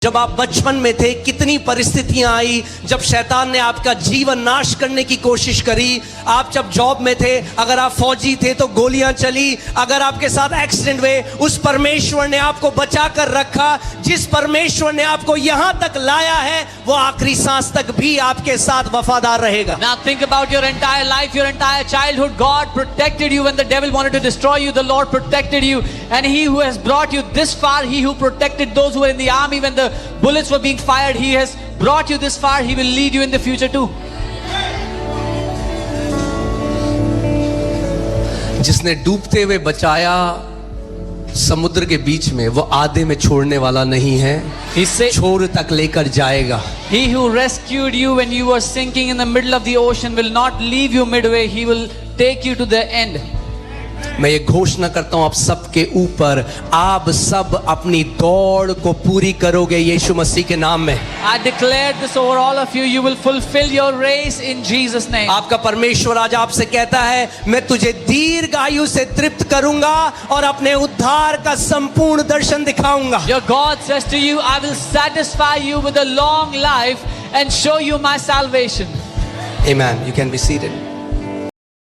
जब आप बचपन में थे कितनी परिस्थितियां आई, जब शैतान ने आपका जीवन नाश करने की कोशिश करी। आप जब जॉब में थे, अगर आप फौजी थे तो गोलियां चली, अगर आपके साथ एक्सीडेंट हुए, उस परमेश्वर ने आपको बचा कर रखा। जिस परमेश्वर ने आपको यहां तक लाया है वो आखिरी सांस तक भी आपके साथ वफादार रहेगा। Now think about your entire life, your entire childhood. God protected you when the devil wanted to destroy you. The Lord protected you, and He who has brought you this far, He who protected those who were in the army when the bullets were being fired, He has brought you this far. He will lead you in the future too. जिसने डूबते हुए बचाया समुद्र के बीच में, वो आधे में छोड़ने वाला नहीं है, He said, छोर तक लेकर जाएगा। He who rescued you when you were sinking in the middle of the ocean will not leave you midway. He will take you to the end. मैं ये घोषणा करता हूं आप सबके ऊपर, आप सब अपनी दौड़ को पूरी करोगे यीशु मसीह के नाम में। I declare this over all of you. You will fulfill your race in Jesus' name. आपका परमेश्वर आज आपसे कहता है, मैं तुझे दीर्घ आयु से तृप्त करूंगा और अपने उद्धार का संपूर्ण दर्शन दिखाऊंगा। Your God says to you, I will satisfy you with a long life and show you my salvation. Amen. You can be seated.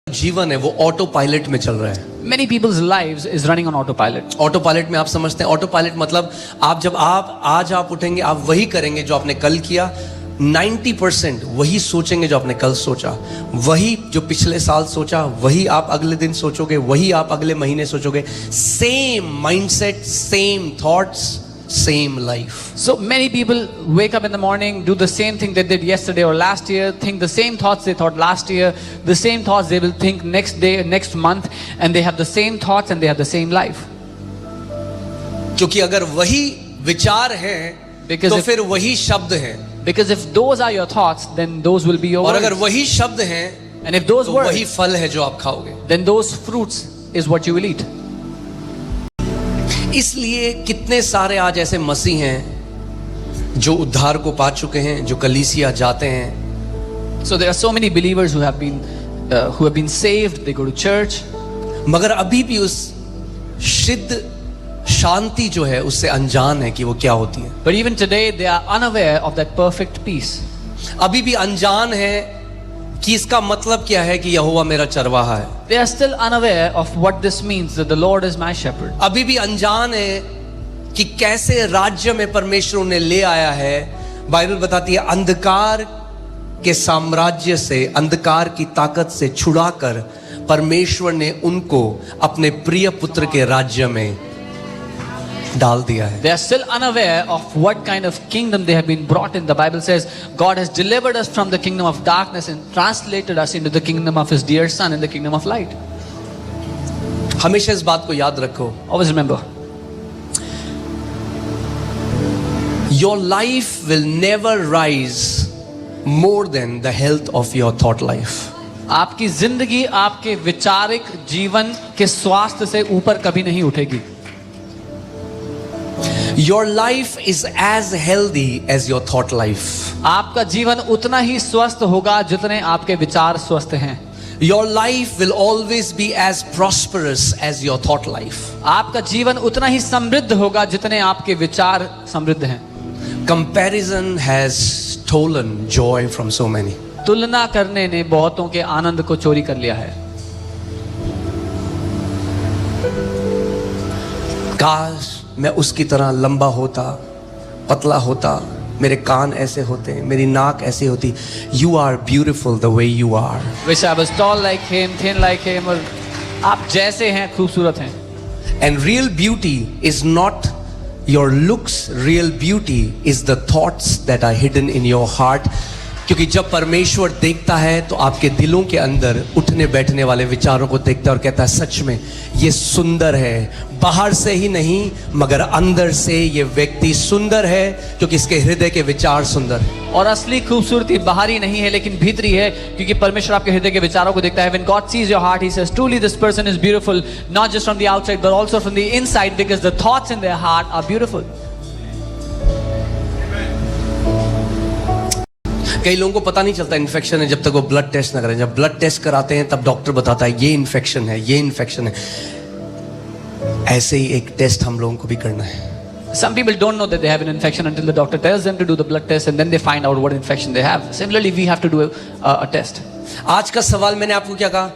जीवन है वो ऑटो पायलट में चल रहा है। Many people's lives is running on autopilot. Auto pilot में आप समझते हैं, ऑटो पायलट मतलब आज आप उठेंगे, आप वही करेंगे जो आपने कल किया। 90% वही सोचेंगे जो आपने कल सोचा, वही जो पिछले साल सोचा, वही आप अगले दिन सोचोगे, वही आप अगले महीने सोचोगे। Same mindset, same thoughts, same life. So many people wake up in the morning, do the same thing they did yesterday or last year, think the same thoughts they thought last year, the same thoughts they will think next day, next month, and they have the same thoughts and they have the same life. क्योंकि अगर वही विचार हैं तो फिर वही शब्द हैं। Because if those are your thoughts, then those will be your और words. अगर वही शब्द हैं And if those तो words, वही फल है जो आप खाओगे। then those fruits is what you will eat. इसलिए कितने सारे आज ऐसे मसीह हैं जो उद्धार को पा चुके हैं, जो कलीसिया जाते हैं। So there are so many believers who have been saved. They go to church. मगर अभी भी उस सिद्ध शांति जो है उससे अनजान है कि वो क्या होती है। But even today they are unaware of that perfect peace. अभी भी अनजान है कि इसका मतलब क्या है कि यहोवा मेरा चरवाहा है। They are still unaware of what this means, that the Lord is my shepherd. अभी भी अनजान है कि कैसे राज्य में परमेश्वर उन्हें ले आया है। बाइबल बताती है अंधकार के साम्राज्य से, अंधकार की ताकत से छुड़ाकर परमेश्वर ने उनको अपने प्रिय पुत्र के राज्य में डाल दिया है। They are still unaware of what kind of kingdom they have been brought in. The Bible says God has delivered us from the kingdom of darkness and translated us into the kingdom of His dear Son, in the kingdom of light. हमेशा इस बात को याद रखो। Always remember, Your life will never rise more than the health of your thought life. आपकी जिंदगी आपके विचारिक जीवन के स्वास्थ्य से ऊपर कभी नहीं उठेगी। Your life is as healthy as your thought life. आपका जीवन उतना ही स्वस्थ होगा जितने आपके विचार स्वस्थ हैं। Your life will always be as prosperous as your thought life. आपका जीवन उतना ही समृद्ध होगा जितने आपके विचार समृद्ध हैं। Comparison has stolen joy from so many. तुलना करने ने बहुतों के आनंद को चोरी कर लिया है। काश मैं उसकी तरह लंबा होता, पतला होता, मेरे कान ऐसे होते, मेरी नाक ऐसी होती। You are beautiful the way you are. Wish I was tall like him, thin like him, और आप जैसे हैं खूबसूरत हैं। And real beauty is not your looks. Real beauty is the thoughts that are hidden in your heart. क्योंकि जब परमेश्वर देखता है तो आपके दिलों के अंदर उठने बैठने वाले विचारों को देखता है और कहता है सच में ये सुंदर है। बाहर से ही नहीं मगर अंदर से ये व्यक्ति सुंदर है क्योंकि इसके हृदय के विचार सुंदर है। और असली खूबसूरती बाहरी नहीं है लेकिन भीतरी है, क्योंकि परमेश्वर आपके हृदय के विचारों को देखता है। When God sees your heart, He says, truly this person is beautiful, not just from the outside but also from the inside, because the thoughts in their heart are beautiful. कई लोगों को पता नहीं चलता इन्फेक्शन है जब तक वो ब्लड टेस्ट ना करें। जब ब्लड टेस्ट कराते हैं तब डॉक्टर बताता है ये इन्फेक्शन है, ये इन्फेक्शन है। ऐसे ही एक टेस्ट हम लोगों को भी करना है। Some people don't know that they have an infection until the doctor tells them to do the blood test and then they find out what infection they have. Similarly, we have to do a test. आज का सवाल मैंने आपको क्या कहा?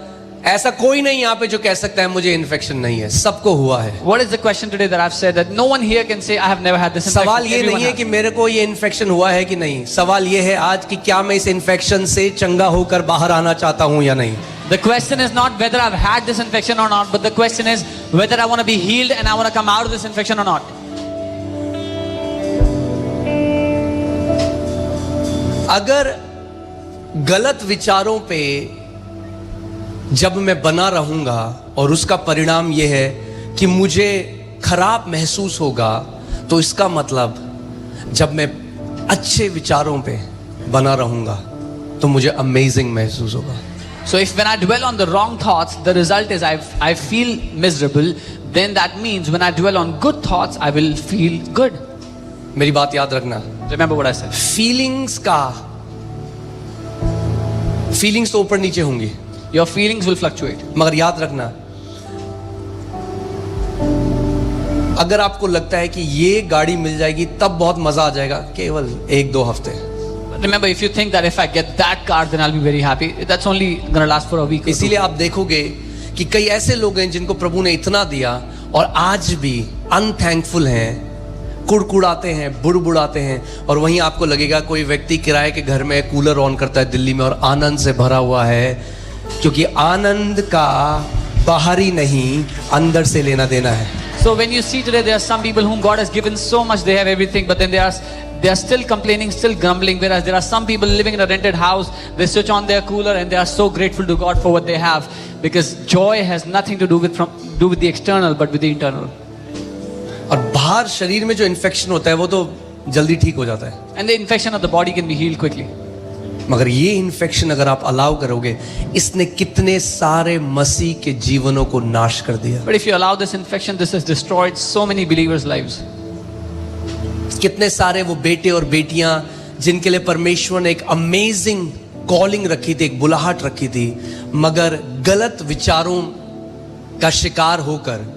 ऐसा कोई नहीं यहाँ पे जो कह सकता है मुझे इन्फेक्शन नहीं है, सबको हुआ है। What is the question today that I've said that no one here can say I have never had this infection? सवाल ये Everyone नहीं है has. कि मेरे को ये इन्फेक्शन हुआ है कि नहीं, सवाल ये है आज कि क्या मैं इस इन्फेक्शन से चंगा होकर बाहर आना चाहता हूँ या नहीं। The question is not whether I've had this infection or not, but the question is whether I want to be healed and I want to come out of this infection or not. अगर गलत विचारों पे जब मैं बना रहूंगा और उसका परिणाम यह है कि मुझे खराब महसूस होगा, तो इसका मतलब जब मैं अच्छे विचारों पे बना रहूंगा तो मुझे अमेजिंग महसूस होगा। So if when I dwell on the wrong thoughts, the result is I feel miserable, then that means when I dwell on good thoughts, I will feel good. मेरी बात याद रखना, Remember what I said. Feelings तो ऊपर नीचे होंगी, Your feelings will fluctuate. मगर याद रखना, अगर आपको लगता है कि ये गाड़ी मिल जाएगी तब बहुत मजा आ जाएगा, केवल 1-2 हफ्ते। Remember, if you think that if I get that car, then I'll be very happy, that's only gonna last for a week. इसीलिए आप देखोगे कि कई ऐसे लोग हैं जिनको प्रभु ने इतना दिया और आज भी अनथैंकफुल हैं, कुड़कुड़ाते हैं, बुड़बुड़ाते हैं, और वहीं आपको लगेगा कोई व्यक्ति किराए के घर में कूलर ऑन करता है दिल्ली में और आनंद से भरा हुआ है, क्योंकि आनंद का बाहरी नहीं अंदर से लेना देना है। So when you see today, there are some people whom God has given so much, they have everything, but then they are still complaining, still grumbling. Whereas there are some people living in a rented house, they switch on their cooler and they are so grateful to God for what they have, because joy has nothing to do with the external, but with the internal. और बाहर शरीर में जो infection होता है वो तो जल्दी ठीक हो जाता है, And the infection of the body can be healed quickly. मगर ये इन्फेक्शन अगर आप अलाउ करोगे, इसने कितने सारे मसीह के जीवनों को नाश कर दिया। But if you allow this infection, this has destroyed so many believers' lives. कितने सारे वो बेटे और बेटियां जिनके लिए परमेश्वर ने एक अमेजिंग कॉलिंग रखी थी, एक बुलाहट रखी थी, मगर गलत विचारों का शिकार होकर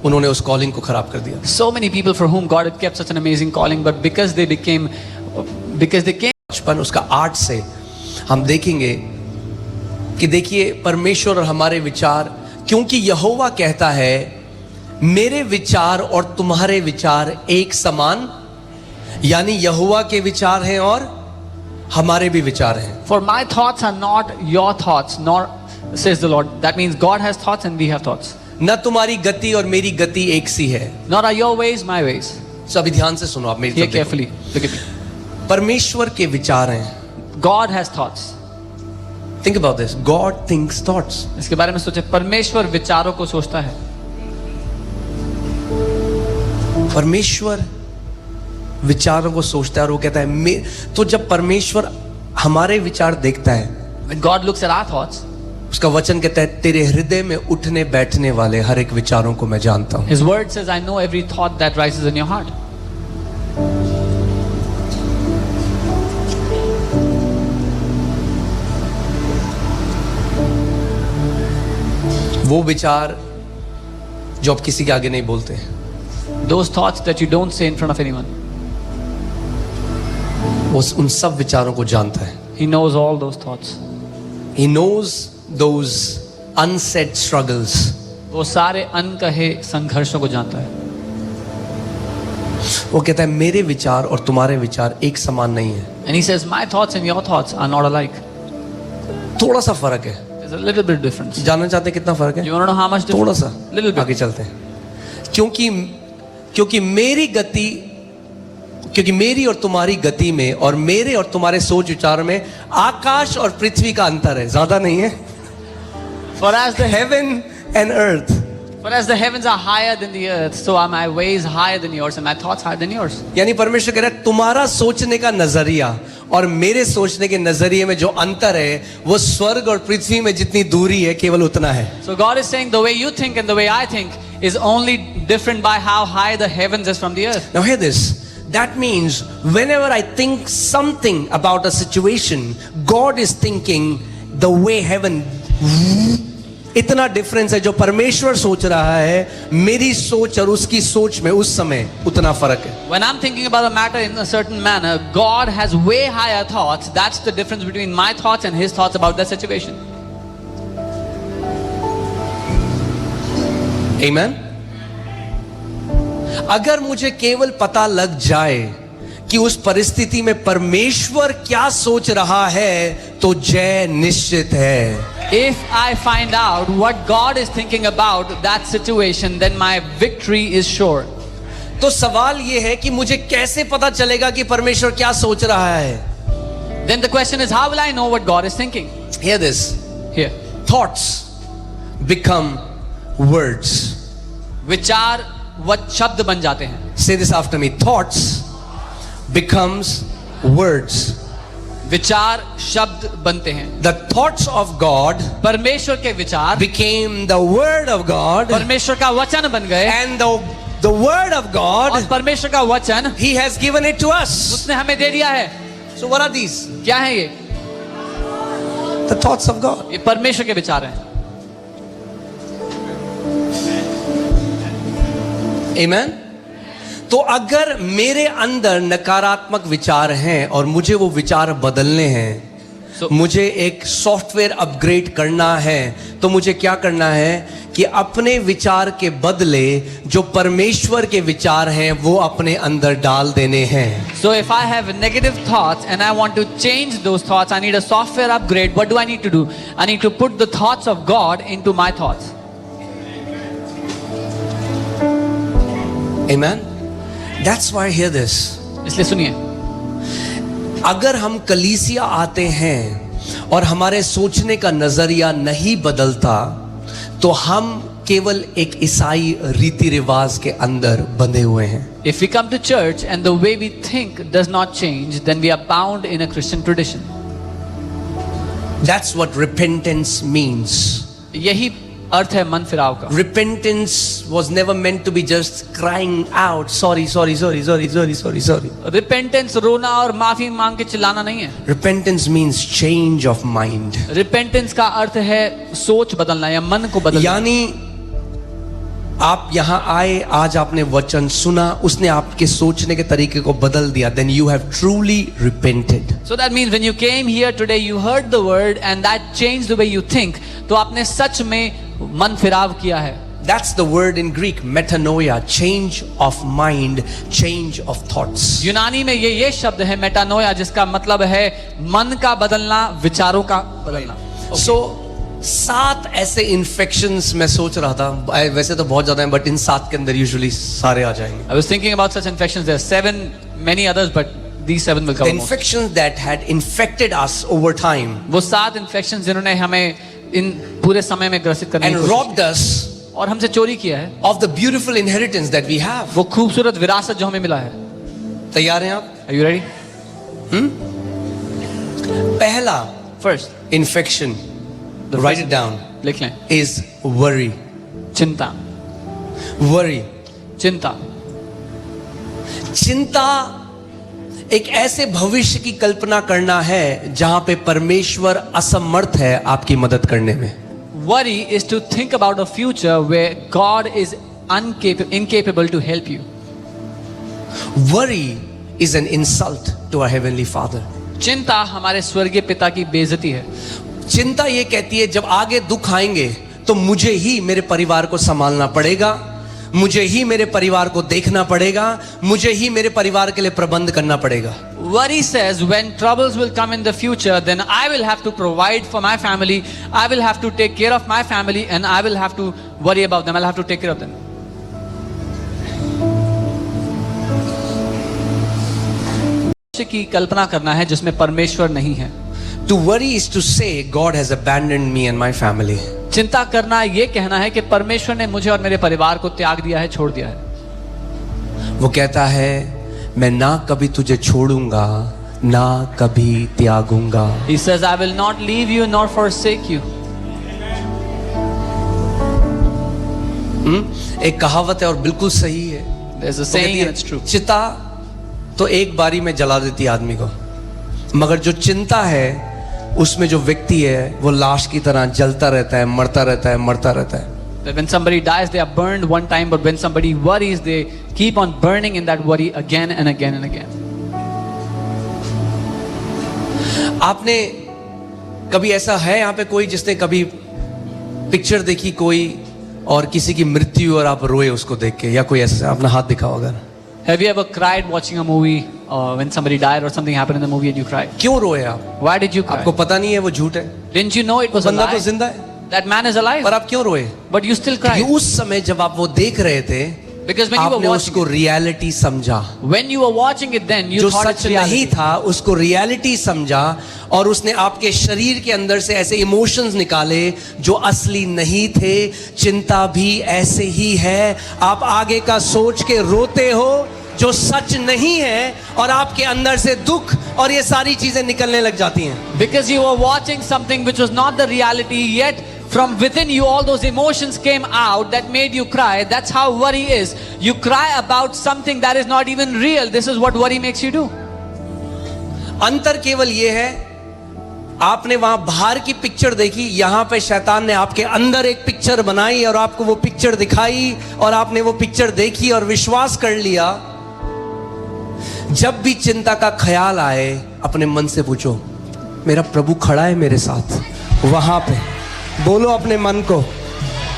उन्होंने उस कॉलिंग को खराब कर दिया। So many people for whom God had kept such an amazing calling, but because they came. बचपन उसका 8 से हम देखेंगे कि देखिए परमेश्वर और हमारे विचार, क्योंकि यहोवा कहता है मेरे विचार और तुम्हारे विचार एक समान, यानी यहोवा के विचार हैं और हमारे भी विचार हैं। For my thoughts are not your thoughts, nor says the Lord. That means God has thoughts and we have thoughts. न तुम्हारी गति और मेरी गति एक सी है। Nor are your ways my ways. तो अभी ध्यान से सुनो, आप मेरी Hear तरफ देखो। carefully. Look at me. परमेश्वर के विचार हैं। God has thoughts. Think about this. God thinks thoughts. इसके बारे में सोचे, परमेश्वर विचारों को सोचता है। परमेश्वर विचारों को सोचता है और वो कहता है तो जब परमेश्वर हमारे विचार देखता है, When God looks at our thoughts, उसका वचन कहता है तेरे हृदय में उठने बैठने वाले हर एक विचारों को मैं जानता हूं। His word says, I know every thought that rises in your heart. वो विचार जो आप किसी के आगे नहीं बोलते, Those thoughts that you don't say in front of anyone. वो उन सब विचारों को जानता है। He knows all those thoughts. He knows those unsaid struggles. वो सारे अनकहे संघर्षों को जानता है। वो कहता है मेरे विचार और तुम्हारे विचार एक समान नहीं है, And he says, my thoughts and your thoughts are not alike. थोड़ा सा फर्क है। There's a little bit difference. जानना चाहते हैं कितना फर्क है? You want to know how much थोड़ा difference? सा। Little bit. आगे चलते हैं। क्योंकि मेरी गति, क्योंकि मेरी और तुम्हारी गति में और मेरे और तुम्हारे सोच विचार में आकाश और पृथ्वी का अंतर है, ज्यादा नहीं है। For as the Heaven and earth. For as the heavens are higher than the earth, so are my ways higher than yours and my thoughts higher than yours. यानी परमेश्वर कह रहा है तुम्हारा सोचने का नजरिया और मेरे सोचने के नजरिए में जो अंतर है वो स्वर्ग और पृथ्वी में जितनी दूरी है केवल उतना है। So God is saying the way you think and the way I think is only different by how high the heavens is from the earth. Now hear this. That means whenever I think something about a situation, God is thinking the way heaven इतना difference है। जो परमेश्वर सोच रहा है, मेरी सोच और उसकी सोच में उस समय उतना फर्क है। When I'm thinking about a matter in a certain manner, God has way higher thoughts. That's the difference between my thoughts and His thoughts about that situation. Amen? अगर मुझे केवल पता लग जाए कि उस परिस्थिति में परमेश्वर क्या सोच रहा है, तो जय निश्चित है। If I find out what God is thinking about that situation, then my victory is sure. तो सवाल यह है कि मुझे कैसे पता चलेगा कि परमेश्वर क्या सोच रहा है? Then the question is, how will I know what God is thinking? Hear this. Here. Thoughts become words. विचार वह शब्द बन जाते हैं। Say this after me. Thoughts becomes words. विचार शब्द बनते हैं। The thoughts of God परमेश्वर के विचार became the word of God, परमेश्वर का वचन बन गए, and the word of और God, परमेश्वर का वचन He has given it to us. उसने हमें दे दिया है। So what are these? क्या है ये? The thoughts of God. ये परमेश्वर के विचार हैं। Amen? तो अगर मेरे अंदर नकारात्मक विचार हैं और मुझे वो विचार बदलने हैं, मुझे एक सॉफ्टवेयर अपग्रेड करना है, तो मुझे क्या करना है कि अपने विचार के बदले जो परमेश्वर के विचार हैं वो अपने अंदर डाल देने हैं। So if I have negative thoughts and I want to change those thoughts, I need a software upgrade. What do I need to do? I need to put the thoughts of God into my thoughts. Amen? That's why hear this. इसलिए सुनिए, अगर हम कलीसिया आते हैं और हमारे सोचने का नजरिया नहीं बदलता, तो हम केवल एक ईसाई रीति रिवाज के अंदर बंधे हुए हैं। if we come to church and the way we think does not change, then we are bound in a Christian tradition. That's what repentance means. यही अर्थ है मन फिराव का। Repentance was never meant to be just crying out, sorry, sorry, sorry, sorry, sorry, sorry, sorry. Repentance रोना और माफी मांग के चिल्लाना नहीं है। Repentance means change of mind. Repentance का अर्थ है सोच बदलना या मन को बदलना। यानी आप यहां आए, आज आपने वचन सुना, उसने आपके सोचने के तरीके को बदल दिया, then you have truly repented. So that means when you came here today, you heard the word and that changed the way you think. तो आपने सच में मन फिराव किया है। That's the word in Greek, metanoia, change of mind, change of thoughts. यूनानी में ये शब्द है मेटानोया, जिसका मतलब है मन का बदलना, विचारों का बदलना। So 7 ऐसे इन्फेक्शंस मैं सोच रहा था, वैसे तो बहुत ज्यादा हैं, बट इन 7 के अंदर यूजुअली सारे आ जाएंगे। I was thinking about such infections. There are 7, many others, but these 7 will The cover most. infections that had infected us over time वो 7 infections जिन्होंने हमें इन पूरे समय में ग्रसित करने and की कोशिश robbed us और हमसे चोरी किया है, of the beautiful inheritance that we have. वो खूबसूरत विरासत जो हमें मिला है। तैयार हैं आप? Are you ready? पहला First, infection, write it down, लिख लें, is worry. चिंता। Worry. चिंता चिंता एक ऐसे भविष्य की कल्पना करना है जहां पे परमेश्वर असमर्थ है आपकी मदद करने में। Worry is to think about a future where God is incapable to help you. Worry is an insult to our heavenly Father. चिंता हमारे स्वर्गीय पिता की बेइज्जती है। चिंता ये कहती है जब आगे दुख आएंगे तो मुझे ही मेरे परिवार को संभालना पड़ेगा, मुझे ही मेरे परिवार को देखना पड़ेगा, मुझे ही मेरे परिवार के लिए प्रबंध करना पड़ेगा। Worry says when troubles will come in the future, then I will have to provide for my family, I will have to take care of my family, and I will have to worry about them, I'll have to take care of them. की कल्पना करना है जिसमें परमेश्वर नहीं है। To worry is to say God has abandoned me and my family. चिंता करना ये कहना है कि परमेश्वर ने मुझे और मेरे परिवार को त्याग दिया है, छोड़ दिया है। वो कहता है मैं ना कभी तुझे छोड़ूंगा ना कभी त्यागूंगा। He says I will not leave you nor forsake you. एक कहावत है और बिल्कुल सही है। There's a saying and it's true. चिता तो एक बारी में जला देती आदमी को, मगर जो चिंता है उसमें जो व्यक्ति है वो लाश की तरह जलता रहता है, मरता रहता है, मरता रहता है। That when somebody dies, they are burned one time, but when somebody worries, they keep on burning in that worry again and again and again. आपने कभी ऐसा है यहाँ पे कोई जिसने कभी पिक्चर देखी कोई और किसी की मृत्यु और आप रोए उसको देख के, या कोई ऐसा? अपना हाथ दिखाओ अगर। Have you ever cried watching a movie when somebody died or something happened in the movie and you cried? क्यों रोए आप? Why did you cry? आपको पता नहीं है वो झूठ है, Didn't you know it was a बंदा तो lie? जिंदा है, That man is alive, पर आप क्यों रोए? but you still क्योंकि cried. उस समय जब आप वो देख रहे थे, Because when you were आपने watching उसको रियलिटी समझा। when you were watching it, then you जो thought सच it's नहीं reality. था उसको रियलिटी समझा, और उसने आपके शरीर के अंदर से ऐसे इमोशंस निकाले जो असली नहीं थे। चिंता भी ऐसे ही है, आप आगे का सोच के रोते हो जो सच नहीं है, और आपके अंदर से दुख और ये सारी चीजें निकलने लग जाती हैं। Because you were watching something which was not the reality, yet from within you all those emotions came out that made you cry. That's how worry is. You cry about something that is not even real. This is what worry makes you do. अंतर केवल ये है, आपने वहां बाहर की picture देखी, यहां पे शैतान ने आपके अंदर एक पिक्चर बनाई और आपको वो पिक्चर दिखाई, और आपने वो पिक्चर देखी और विश्वास कर लिया। जब भी चिंता का ख्याल आए, अपने मन से पूछो, मेरा प्रभु खड़ा है मेरे साथ? वहां पे बोलो अपने मन को,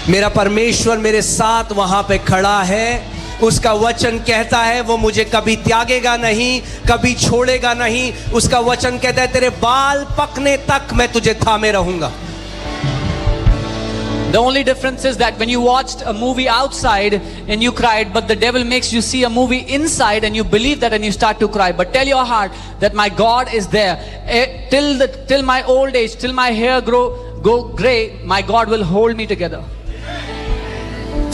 मेरा परमेश्वर मेरे साथ वहां पे खड़ा है। उसका वचन कहता है वो मुझे कभी त्यागेगा नहीं, कभी छोड़ेगा नहीं। उसका वचन कहता है तेरे बाल पकने तक मैं तुझे थामे रहूंगा। The only difference is that when you watched a movie outside and you cried, but the devil makes you see a movie inside and you believe that and you start to cry. But tell your heart that my God is there. Till my old age, till my hair go gray, my God will hold me together.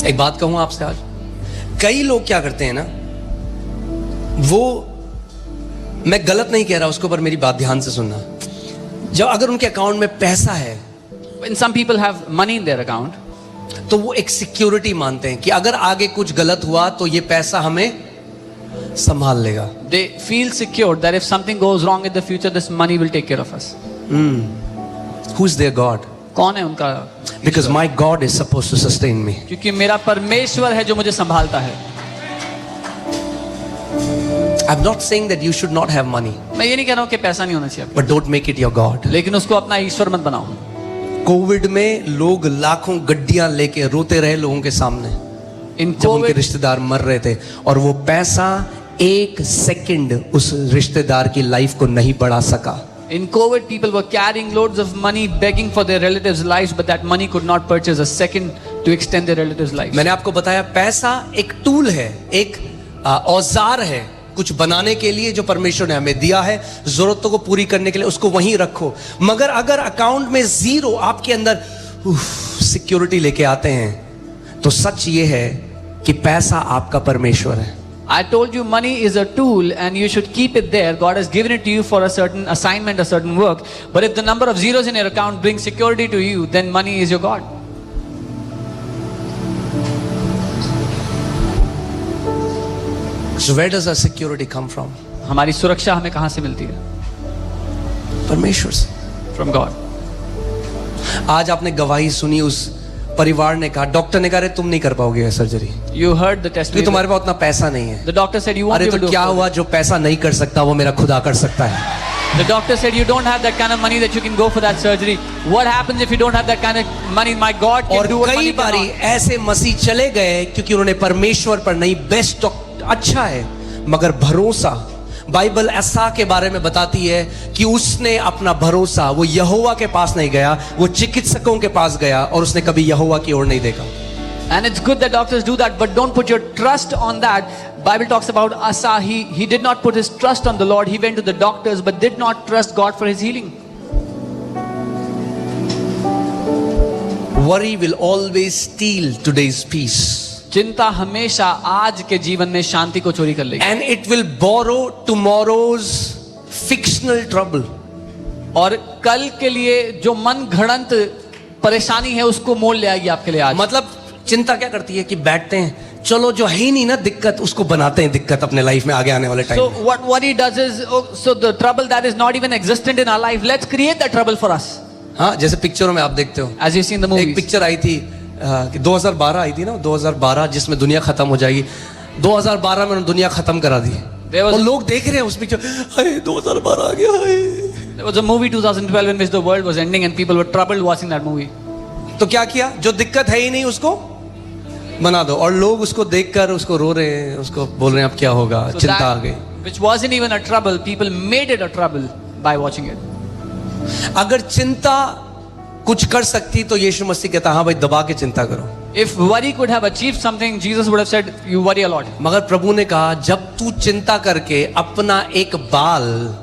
एक बात कहूं आपसे आज, कई लोग क्या करते हैं ना, वो, मैं गलत नहीं कह रहा उसको, पर मेरी बात ध्यान से सुनना। जब अगर उनके अकाउंट में पैसा है, When some people have money in their account, तो वो एक सिक्योरिटी मानते हैं कि अगर आगे कुछ गलत हुआ तो ये पैसा हमें संभाल लेगा। they feel secure that if something goes wrong in the future, this money will take care of us. Who's their God? कौन है उनका? Because my God is supposed to sustain me. क्योंकि मेरा परमेश्वर है जो मुझे संभालता है। I'm not saying that you should not have money, मैं ये नहीं कह रहा हूँ कि पैसा नहीं होना चाहिए, but don't make it your God. लेकिन उसको अपना ईश्वर मत बनाओ। कोविड में लोग लाखों गड्डियां लेके रोते रहे लोगों के सामने, जब उनके रिश्तेदार मर रहे थे, और वो पैसा एक सेकंड उस रिश्तेदार की लाइफ को नहीं बढ़ा सका। In COVID, people were carrying loads of money, begging for their relatives' lives, but that money could not purchase a second to extend their relatives' lives. मैंने आपको बताया, पैसा एक टूल है, एक औजार है कुछ बनाने के लिए जो परमेश्वर ने हमें दिया है, जरूरतों को पूरी करने के लिए। उसको वहीं रखो। मगर अगर अकाउंट में जीरो, आपके अंदर सिक्योरिटी लेके आते हैं, तो सच ये है कि पैसा आपका परमेश्वर है। I told you money is a tool and you should keep it there. God has given it to you for a certain assignment, a certain work. But if the number of zeros in your account brings security to you, then money is your God. So where does our security come from? हमारी सुरक्षा हमें कहां से मिलती है? परमेश्वर से, From God. आज आपने गवाही सुनी, उस परिवार ने कहा, डॉक्टर ने कहा अरे तुम नहीं कर पाओगे सर्जरी, You heard the क्योंकि testimony. तुम्हारे पास उतना पैसा नहीं है। The doctor said you won't अरे be able तो to क्या afford हुआ, जो पैसा नहीं कर सकता वो मेरा खुदा कर सकता है। it. The doctor said you don't have that kind of money that you can go for that surgery. What happens if you don't have that kind of money? My God can और do what कई money बारी cannot. ऐसे मसीह चले गए क्योंकि उन्होंने परमेश्वर पर नहीं, बेस्ट डॉक्टर अच्छा है मगर भरोसा, बाइबल ऐसा के बारे में बताती है कि उसने अपना भरोसा, वो यहोवा के पास नहीं गया, वो चिकित्सकों के पास गया, और उसने कभी यहोवा की ओर नहीं देखा। And it's good that doctors do that, but don't put your trust on that. Bible talks about Asa. He did not put his trust on the Lord. He went to the doctors, but did not trust God for his healing. Worry will always steal today's peace. चिंता हमेशा आज के जीवन में शांति को चोरी कर लेगी, And it will borrow tomorrow's fictional trouble. और कल के लिए जो मन घड़ंत परेशानी है उसको मोल ले आएगी आपके लिए आज। मतलब चिंता क्या करती है कि बैठते हैं, चलो जो है ही नहीं ना दिक्कत, उसको बनाते हैं दिक्कत अपने लाइफ में आगे आने वाले So time. what he does is, so the trouble that is not even existent in our life, let's create that trouble for us. हाँ, जैसे पिक्चरों में आप देखते हो, As you see in the एक movies. पिक्चर आई थी कि 2012 आई थी ना, 2012, जिसमें दुनिया खत्म हो जाएगी। 2012 में उन्होंने दुनिया खत्म करा दी There was और a- लोग देख रहे हैं उस पिक्चर, हाय 2012 आ गया, हाय। There was a movie 2012 in which the world was ending and people were troubled watching that movie. तो क्या किया, जो दिक्कत है ही नहीं उसको बना दो, और लोग उसको देखकर उसको रो रहे हैं, उसको बोल रहे हैं अब क्या होगा, So चिंता आ that, गई। which wasn't even a trouble, people made it a trouble by watching it. अगर चिंता कुछ कर सकती तो यीशु मसीह कहता हाँ भाई दबा के चिंता करो। If worry could have achieved something, Jesus would have said, you worry a lot. मगर प्रभु ने कहा जब तू चिंता करके अपना एक बाल,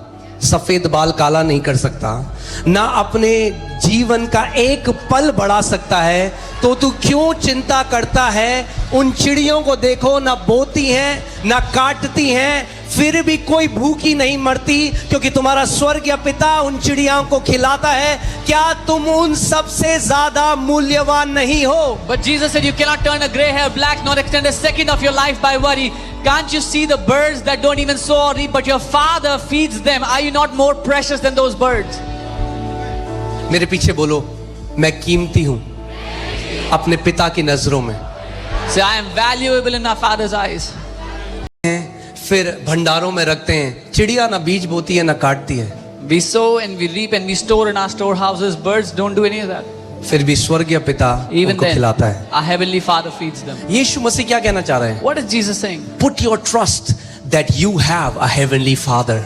सफेद बाल काला नहीं कर सकता, ना अपने जीवन का एक पल बढ़ा सकता है, तो तू क्यों चिंता करता है। उन चिड़ियों को देखो, ना बोती हैं ना काटती हैं, फिर भी कोई भूखी नहीं मरती, क्योंकि तुम्हारा स्वर्गीय पिता उन चिड़ियों को खिलाता है। क्या तुम उन सबसे ज्यादा मूल्यवान नहीं हो। But Jesus said, you cannot turn a gray hair black nor extend a second of your life by worry. Can't you see the birds that don't even sow or reap, but your Father feeds them? Are you not more precious than those birds? मेरे पीछे बोलो, मैं कीमती हूं अपने पिता की नजरों में। Say, I am valuable in our Father's eyes. फिर भंडारों में रखते हैं, चिड़िया ना बीज बोती है ना काटती है, We sow and we reap and we store in our storehouses. Birds don't do any of that. फिर भी स्वर्गीय पिता Even उनको then, खिलाता है। our Heavenly Father feeds them. यीशु मसीह क्या कहना चाह रहे हैं? What is Jesus saying? Put your trust that you have a heavenly Father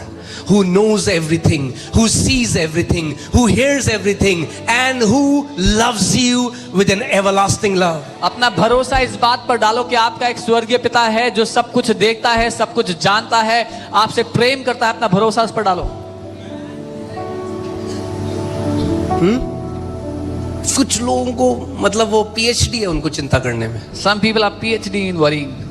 who knows everything, who sees everything, who hears everything, and who loves you with an everlasting love. अपना भरोसा इस बात पर डालो कि आपका एक स्वर्गीय पिता है जो सब कुछ देखता है, सब कुछ जानता है, आपसे प्रेम करता है। अपना भरोसा उस पर डालो। कुछ लोगों को मतलब वो PhD है उनको चिंता करने में। Some people are PhD in worrying.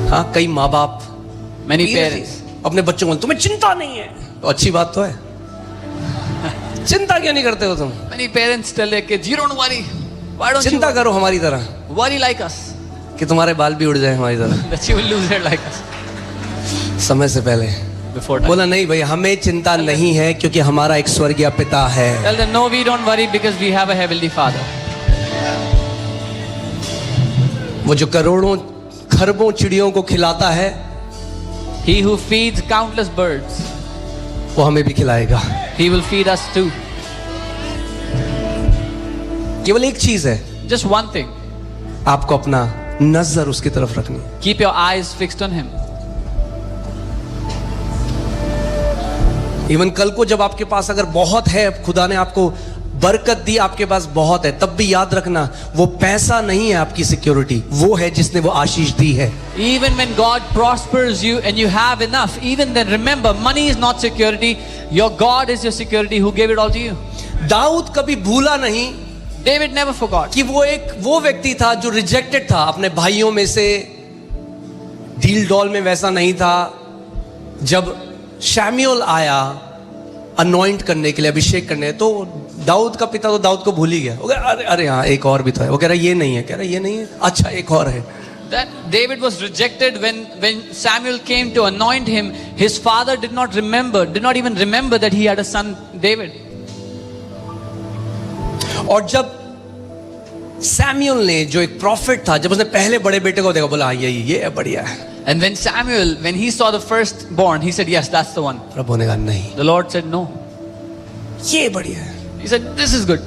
हाँ, कई माँ बाप Many PhD parents. अपने बच्चों को, तुम्हें चिंता नहीं है, तो अच्छी बात तो है। चिंता क्यों नहीं करते हो तुम? Many parents tell their kids, you don't worry. Why don't you चिंता करो हमारी तरह, worry like us? कि तुम्हारे बाल भी उड़ जाए हमारी तरह That you will lose it like us. समय से पहले। Before time. बोला नहीं भाई, हमें चिंता नहीं है क्योंकि हमारा एक स्वर्गीय पिता है। Tell them, no, we don't worry because we have a heavenly Father. वो जो करोड़ों खरबों चिड़ियों को खिलाता है, He who feeds countless birds, वो हमें भी खिलाएगा। He will feed us too. केवल एक चीज है, Just one thing. आपको अपना नजर उसकी तरफ रखनी है। Keep your eyes fixed on Him. Even कल को जब आपके पास अगर बहुत है, खुदा ने आपको बरकत दी, आपके पास बहुत है, तब भी याद रखना वो पैसा नहीं है आपकी सिक्योरिटी, वो है जिसने वो आशीष दी है। Even when God prospers you and you have enough, even then remember, money is not security. Your God is your security who gave it all to you. Dawood कभी भूला नहीं David never forgot. कि वो व्यक्ति था जो रिजेक्टेड था अपने भाइयों में से। डील डॉल में वैसा नहीं था। जब शैम्यूएल आया अनॉइंट करने के लिए, अभिषेक करने, तो दाऊद का पिता तो दाऊद को भूल ही गया। वो कह रहा, अरे हाँ एक और भी तो है। वो कह रहा ये नहीं है, कह रहा ये नहीं है, अच्छा एक और है। That David was rejected when Samuel came to anoint him. His father did not even remember that he had a son, David. और जब सैमुएल ने, जो एक प्रॉफिट था, जब उसने पहले बड़े बेटे को देखा, बोला हाँ ये बढ़िया है। And when Samuel, when he saw the firstborn, he said, yes, that's the one. प्रभु ने कहा नहीं, The Lord said, no. ये बढ़िया है। He said, this is good.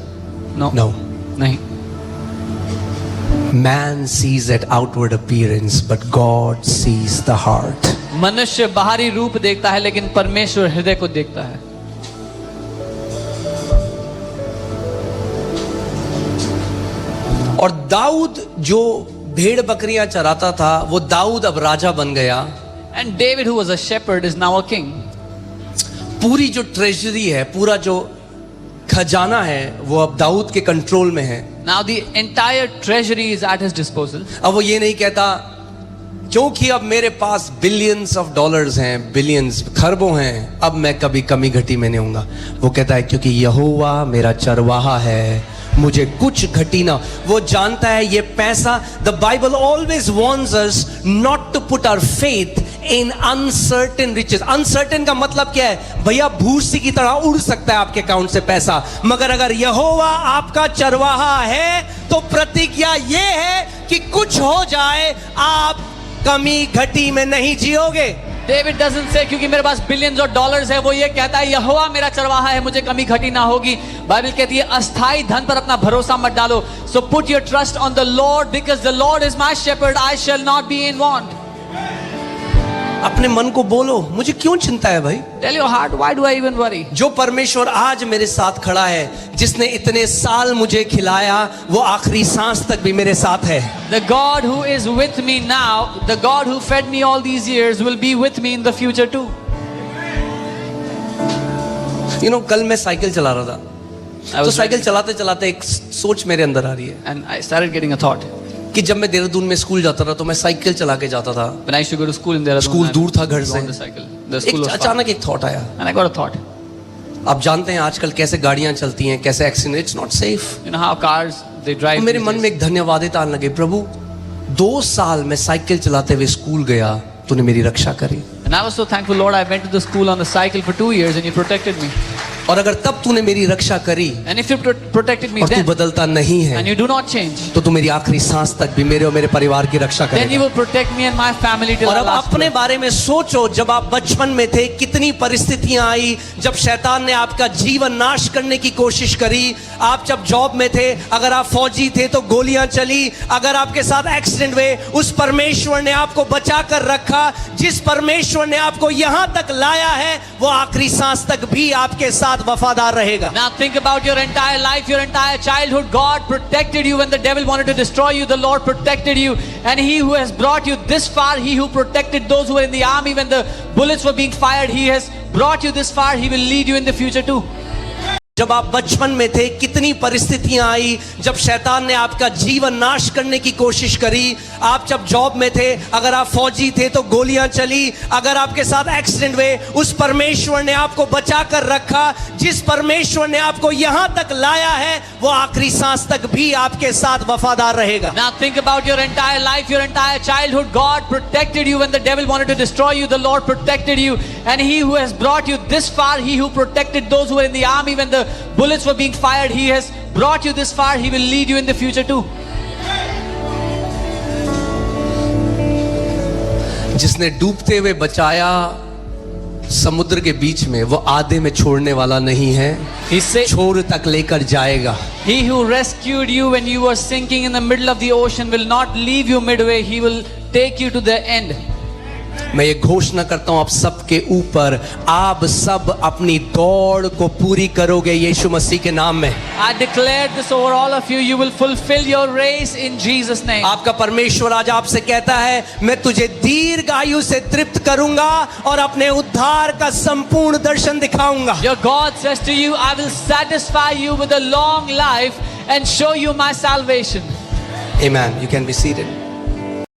No. No. Nahi. Man sees at outward appearance, but God sees the heart. मनुष्य बाहरी रूप देखता है, लेकिन परमेश्वर हृदय को देखता है। और दाऊद जो भेड़ बकरियां चराता था, वो दाऊद अब राजा बन गया। And David, who was a shepherd, is now a king. पूरी जो ट्रेजरी है, पूरा जो खजाना है, वो अब दाऊद के कंट्रोल में है। Now the entire treasury is at his disposal. अब वो ये नहीं कहता क्योंकि अब मेरे पास बिलियंस ऑफ डॉलर्स हैं, बिलियंस खरबों हैं, अब मैं कभी कमी घटी में नहीं होऊंगा। वो कहता है क्योंकि यहोवा मेरा चरवाहा है, मुझे कुछ घटी ना। वो जानता है ये पैसा, the Bible always warns us not to put our faith in uncertain riches. Uncertain का मतलब क्या है? भैया भूसी की तरह उड़ सकता है आपके अकाउंट से पैसा, मगर अगर यहोवा आपका चरवाहा है तो प्रतिज्ञा ये है कि कुछ हो जाए आप कमी घटी में नहीं जियोगे। David doesn't say क्योंकि मेरे पास बिलियंस और डॉलर्स है, वो ये कहता है यहोवा मेरा चरवाहा है, मुझे कमी घटी ना होगी। बाइबल कहती है अस्थाई धन पर अपना भरोसा मत डालो। So put your trust on the Lord because the Lord is my shepherd, I shall not be in want. अपने मन को बोलो, मुझे क्यों चिंता है भाई? Tell your heart, why do I even worry? जो परमेश्वर आज मेरे साथ खड़ा है, जिसने इतने साल मुझे खिलाया, वो आखिरी सांस तक भी मेरे साथ है। The God who is with me now, the God who fed me all these years will be with me in the future too. You know, कल मैं साइकिल चला रहा था, तो साइकिल चलाते चलाते एक सोच मेरे अंदर आ रही है And I started getting a thought. कि जब मैं देहरादून में स्कूल जाता था तो मैं साइकिल चला के जाता था। When I used to go to school in Dehradun, school I दूर था घर would go से। on the cycle. The school was far. अचानक एक थॉट आया, And I got a thought. आप जानते हैं आजकल कैसे गाड़ियां चलती हैं, कैसे accident, it's not safe. You know how cars they drive. मेरे these मन days? में एक धन्यवादिता आने लगे, प्रभु 2 साल मैं साइकिल चलाते हुए स्कूल गया, तूने मेरी रक्षा करी। And I was so thankful, Lord, I went to the school on the cycle for 2 years and you protected me. और अगर तब तूने मेरी रक्षा करी And if you protected me और तू then, बदलता नहीं and है, you do not change, तो तू मेरी आखिरी सांस तक भी मेरे और मेरे परिवार की रक्षा then you करेगा। will protect me and my family till और the अब last अपने breath. बारे में सोचो, जब आप बचपन में थे कितनी परिस्थितियां आई, जब शैतान ने आपका जीवन नाश करने की कोशिश करी। आप जब जॉब में थे, अगर आप फौजी थे तो गोलियां चली, अगर आपके साथ एक्सीडेंट हुए, उस परमेश्वर ने आपको बचा कर रखा। जिस परमेश्वर ने आपको यहां तक लाया है, वो आखिरी सांस तक भी आपके साथ वफादार रहेगा। Now think about your entire life, your entire childhood. God protected you when the devil wanted to destroy you. The Lord protected you. And He who has brought you this far, He who protected those who were in the army when the bullets were being fired, He has brought you this far. He will lead you in the future too. जब आप बचपन में थे कितनी परिस्थितियां आई, जब शैतान ने आपका जीवन नाश करने की कोशिश करी। आप जब जॉब में थे, अगर आप फौजी थे तो गोलियां चली, अगर आपके साथ एक्सीडेंट हुए, उस परमेश्वर ने आपको बचा कर रखा। जिस परमेश्वर ने आपको यहां तक लाया है, वो आखिरी सांस तक भी आपके साथ वफादार रहेगा। Now think about your entire life, your entire childhood. God protected you when the devil wanted to destroy you. The Lord protected you. And He who has brought you this far, He who protected those who were in the army when the bullets were being fired, He has brought you this far. He will lead you in the future too. जिसने डूबते हुए बचाया समुद्र के बीच में, वो आधे में छोड़ने वाला नहीं है, He said, छोर तक लेकर जाएगा। He who rescued you when you were sinking in the middle of the ocean will not leave you midway. He will take you to the end. मैं ये घोषणा करता हूं आप सबके ऊपर, आप सब अपनी दौड़ को पूरी करोगे यीशु मसीह के नाम में। I declare this over all of you. You will fulfill your race in Jesus' name. आपका परमेश्वर आज आपसे कहता है, मैं तुझे दीर्घ आयु से तृप्त करूंगा और अपने उद्धार का संपूर्ण दर्शन दिखाऊंगा। Your God says to you, I will satisfy you with a long life and show you my salvation. Amen. You can be seated.